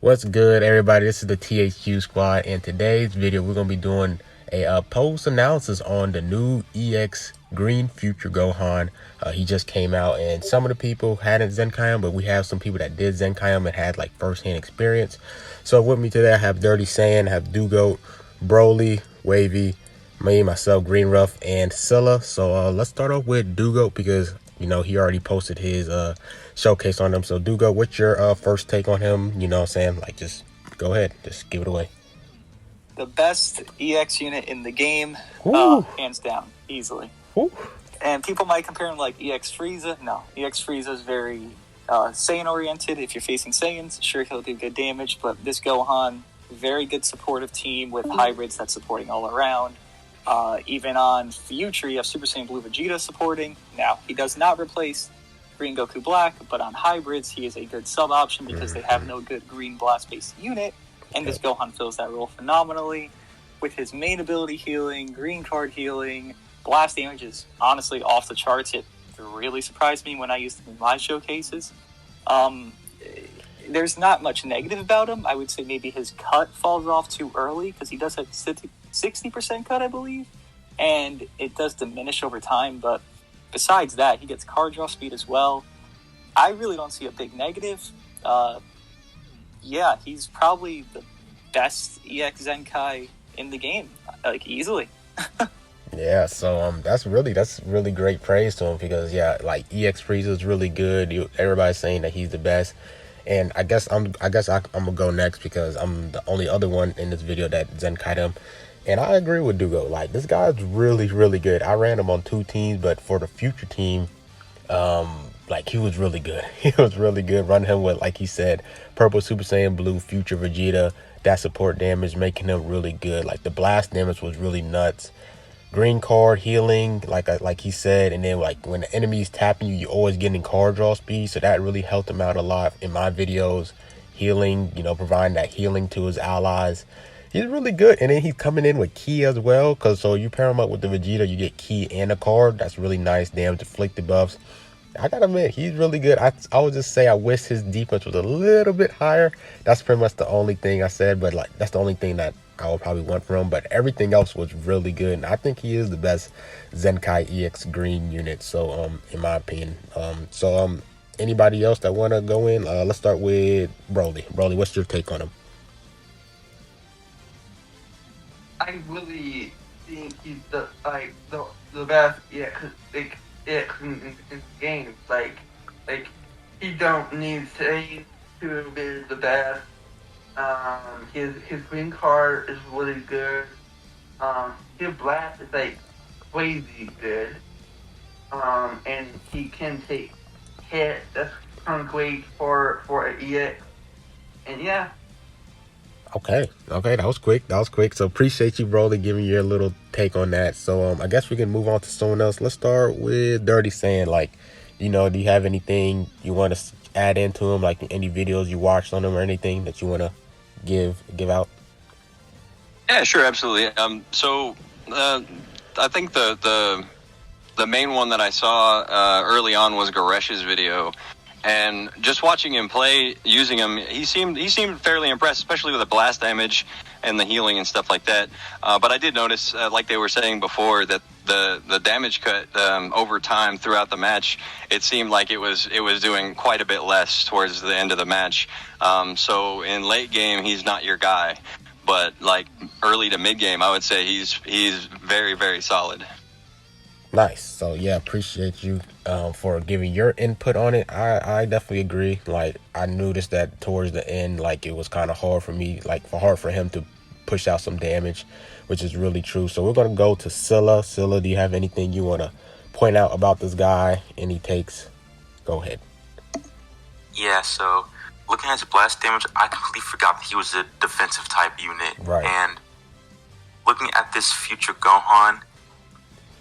What's good, everybody? This is the THQ squad. In today's video, we're going to be doing a post analysis on the new EX Green Future Gohan. He just came out, and some of the people hadn't Zenkai him, but we have some people that did Zenkai him and had like first-hand experience. So with me today, I have Dirty Sand, I have Dugoat, Broly, Wavy, me, myself, Green Ruff, and Scylla. So let's start off with Dugoat because he already posted his showcase on him. So Dugoat, what's your first take on him? You know what I'm saying? Like, just go ahead, just give it away. The best EX unit in the game, hands down, easily. Ooh. And people might compare him like EX Frieza. No, EX Frieza is very Saiyan oriented. If you're facing Saiyans, sure, he'll do good damage, but this Gohan, very good supportive team with hybrids that's supporting all around. Even on Future, you have Super Saiyan Blue Vegeta supporting. Now, he does not replace Green Goku Black, but on hybrids, he is a good sub option because they have no good Green Blast-based unit, and this Gohan fills that role phenomenally. With his main ability healing, Green Card healing, blast damage is honestly off the charts. It really surprised me when I used him in my showcases. There's not much negative about him. I would say maybe his cut falls off too early because he does have 60% cut, I believe, and it does diminish over time, but besides that, he gets card draw speed as well. I really don't see a big negative. He's probably the best EX Zenkai in the game, like, easily. Yeah, so that's really great praise to him because like EX Frieza is really good. Everybody's saying that he's the best. And I guess I'm gonna go next because I'm the only other one in this video that Zenkai'd him. And I agree with Dugo. Like, this guy's really, really good. I ran him on 2 teams, but for the Future team, like, he was really good. He was really good. Running him with, like he said, Purple Super Saiyan Blue Future Vegeta, that support damage, making him really good. Like, the blast damage was really nuts. Green card healing, like he said, and then like when the enemy's tapping you, you're always getting card draw speed, so that really helped him out a lot in my videos. Healing, providing that healing to his allies. He's really good, and then he's coming in with Ki as well, so you pair him up with the Vegeta, you get Ki and a card. That's really nice. Damage inflicted buffs. I gotta admit, he's really good. I would just say I wish his defense was a little bit higher. That's pretty much the only thing I said, but like that's the only thing that I would probably want from him. But everything else was really good, and I think he is the best Zenkai EX Green unit. So in my opinion, anybody else that wanna go in? Let's start with Broly. Broly, what's your take on him? I really think he's the best EX in the game. Like he don't need Saiyan to be the best. His green card is really good. His blast is like crazy good. And he can take hit. That's kind of great for an EX. And yeah. Okay, that was quick. So appreciate you, Broly, giving your little take on that. So I guess we can move on to someone else. Let's start with Dirty Sand. Like, do you have anything you want to add into him? Like any videos you watched on him or anything that you want to give out? Yeah, sure, absolutely. I think the main one that I saw early on was Garesh's video. And just watching him play, using him, he seemed fairly impressed, especially with the blast damage and the healing and stuff like that. But I did notice, like they were saying before, that the damage cut over time throughout the match, it seemed like it was doing quite a bit less towards the end of the match. So in late game, he's not your guy, but like early to mid game, I would say he's very, very solid. Nice. So yeah, appreciate you for giving your input on it. I definitely agree. Like, I noticed that towards the end, like, it was kind of hard for me, hard for him to push out some damage, which is really true. So we're gonna go to Scylla. Scylla, do you have anything you want to point out about this guy? Any takes? Go ahead. Yeah. So looking at his blast damage, I completely forgot that he was a defensive type unit. Right. And looking at this Future Gohan,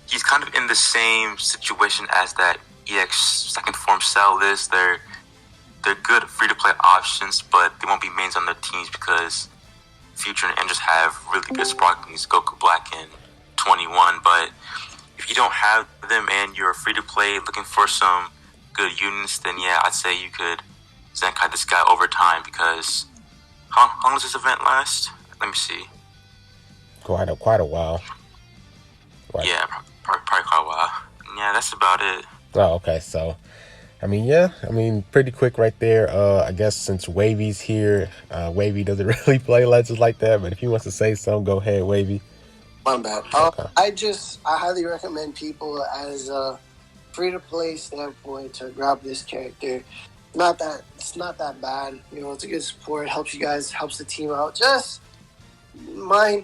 he's kind of in the same situation as that EX second form Cell is. They're good free-to-play options, but they won't be mains on their teams because Future and just have really good sparklings, Goku Black and 21. But if you don't have them and you're free-to-play looking for some good units, then yeah, I'd say you could Zenkai this guy over time because How long does this event last? Let me see. Quite a while. Right. Yeah, probably quite a while. Yeah, that's about it. Oh, okay. So, I mean, yeah. I mean, pretty quick right there. I guess since Wavy's here, Wavy doesn't really play Legends like that. But if he wants to say something, go ahead, Wavy. My bad. Okay. I highly recommend people as a free-to-play standpoint to grab this character. It's not that bad. You know, it's a good support. Helps you guys, helps the team out. Just my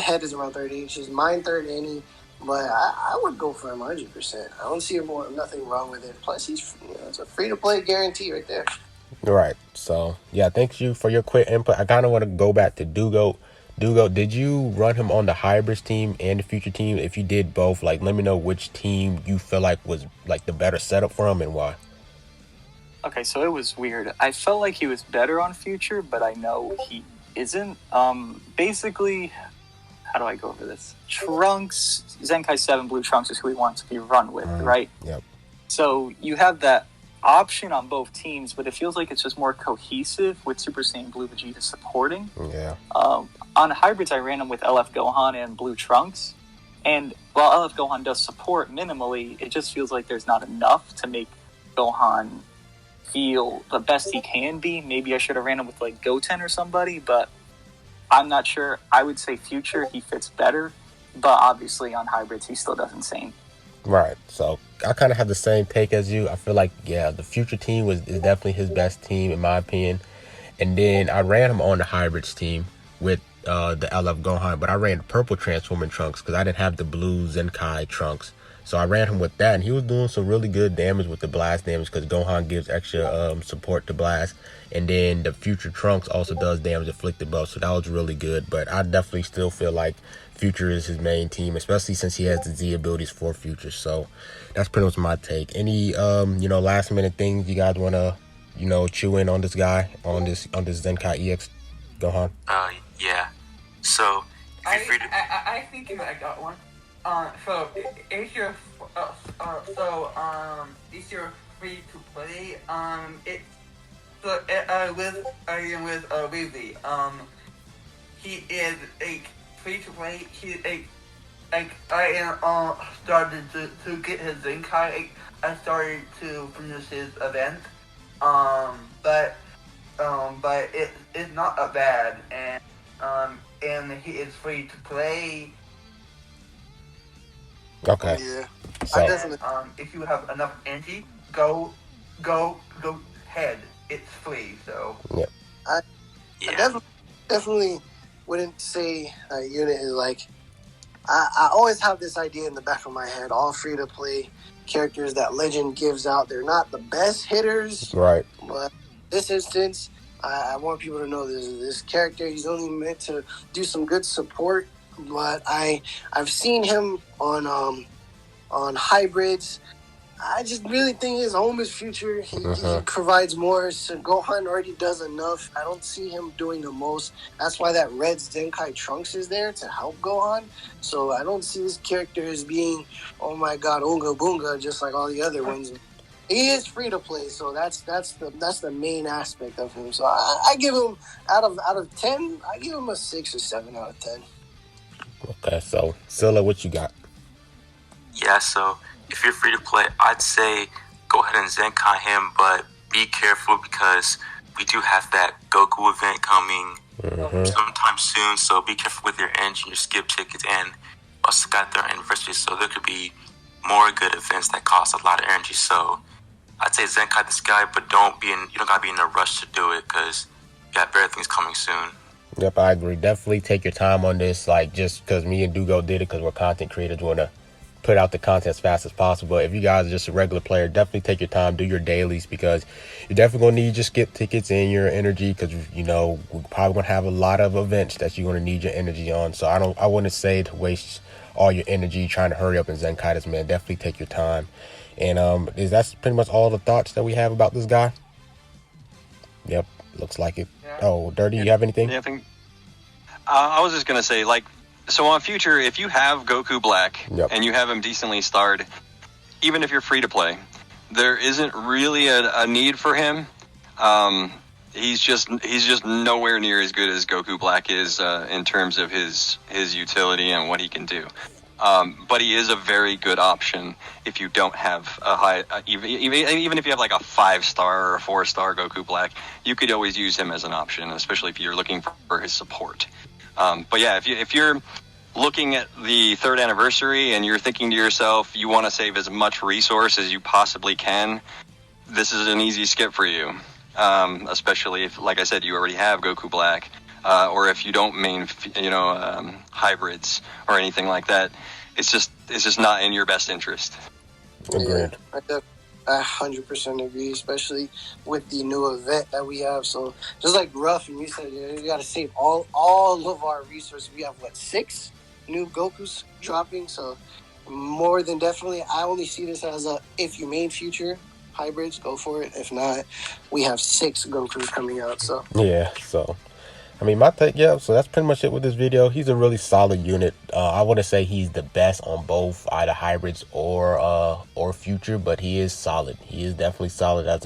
head is around 30 inches. Mine third any, but I would go for him 100%. I don't see nothing wrong with it. Plus, it's a free-to-play guarantee right there. Right. So, yeah, thank you for your quick input. I kind of want to go back to Dugo. Dugo, did you run him on the hybrids team and the future team? If you did both, like, let me know which team you feel like was like the better setup for him and why. Okay, so it was weird. I felt like he was better on future, but I know he isn't. Basically, how do I go over this? Trunks, Zenkai 7 Blue Trunks is who he wants to be run with, right? Yep. So you have that option on both teams, but it feels like it's just more cohesive with Super Saiyan Blue Vegeta supporting. Yeah. On hybrids, I ran them with LF Gohan and Blue Trunks. And while LF Gohan does support minimally, it just feels like there's not enough to make Gohan feel the best he can be. Maybe I should have ran him with like Goten or somebody, but I'm not sure. I would say future, he fits better, but obviously on hybrids, he still does insane. Right. So I kind of have the same take as you. I feel like, yeah, the future team is definitely his best team in my opinion. And then I ran him on the hybrids team with the LF Gohan, but I ran purple transforming Trunks because I didn't have the blue Zenkai Trunks. So I ran him with that, and he was doing some really good damage with the blast damage because Gohan gives extra support to blast. And then the future Trunks also does damage inflicted buff, so that was really good. But I definitely still feel like Future is his main team, especially since he has the Z abilities for Future. So that's pretty much my take. Any last minute things you guys want to chew in on this guy, on this Zenkai EX Gohan? Yeah. So if you're free to... I think I got one. So if you're free to play, with Weezy, he is free to play. I started to get his Zenkai. I started to finish his event. But it's not a bad, and he is free to play. Okay. Yeah. So, If you have enough energy, go ahead. It's free, so. yeah. I definitely wouldn't say a unit is like. I always have this idea in the back of my head. All free to play characters that Legend gives out, they're not the best hitters. Right. But this instance, I want people to know this character. He's only meant to do some good support. But I've seen him on hybrids. I just really think his home is future. He provides more. So Gohan already does enough. I don't see him doing the most. That's why that red Zenkai Trunks is there to help Gohan. So I don't see this character as being, oh my god, Oonga Boonga, just like all the other ones. He is free to play, so that's the main aspect of him. So I give him out of 10, I give him a 6 or 7 out of 10. Okay, so Scylla, what you got? Yeah, so if you're free to play, I'd say go ahead and Zenkai him, but be careful because we do have that Goku event coming sometime soon, so be careful with your engine, your skip tickets, and also got their anniversary, so there could be more good events that cost a lot of energy. So I'd say Zenkai this guy, but you don't gotta be in a rush to do it because you got better things coming soon. Yep, I agree. Definitely take your time on this. Like, just because me and Dugo did it because we're content creators, want to put out the content as fast as possible. If you guys are just a regular player, definitely take your time, do your dailies, because you're definitely going to need your skip tickets and your energy, because, we're probably going to have a lot of events that you're going to need your energy on. So I wouldn't say to waste all your energy trying to hurry up and Zenkai this, man. Definitely take your time. And that's pretty much all the thoughts that we have about this guy. Yep, looks like it. Yeah. Oh, Dirty, you have anything? Yeah, I was just going to say, so on Future, if you have Goku Black and you have him decently starred, even if you're free to play, there isn't really a need for him. he's just nowhere near as good as Goku Black is in terms of his utility and what he can do. But he is a very good option if you don't have a high, even if you have like a 5-star or a 4-star Goku Black, you could always use him as an option, especially if you're looking for his support. But yeah, if you're looking at the 3rd anniversary and you're thinking to yourself, you want to save as much resource as you possibly can, this is an easy skip for you. Especially if, like I said, you already have Goku Black. Or if you don't main, hybrids or anything like that, it's just not in your best interest. Agreed. Yeah, I 100% agree, especially with the new event that we have. So just like Ruff and you said, you got to save all of our resources. We have 6 new Gokus dropping, so more than definitely. I only see this as if you main future hybrids, go for it. If not, we have 6 Gokus coming out. So yeah, so. I mean, my take, yeah, so that's pretty much it with this video. He's a really solid unit. I wouldn't say he's the best on both either hybrids or future, but he is solid. He is definitely solid as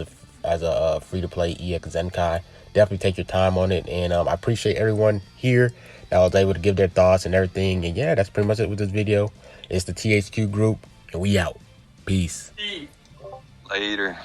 a free-to-play EX Zenkai. Definitely take your time on it, and I appreciate everyone here that was able to give their thoughts and everything. And yeah, that's pretty much it with this video. It's the THQ group, and we out. Peace. Later.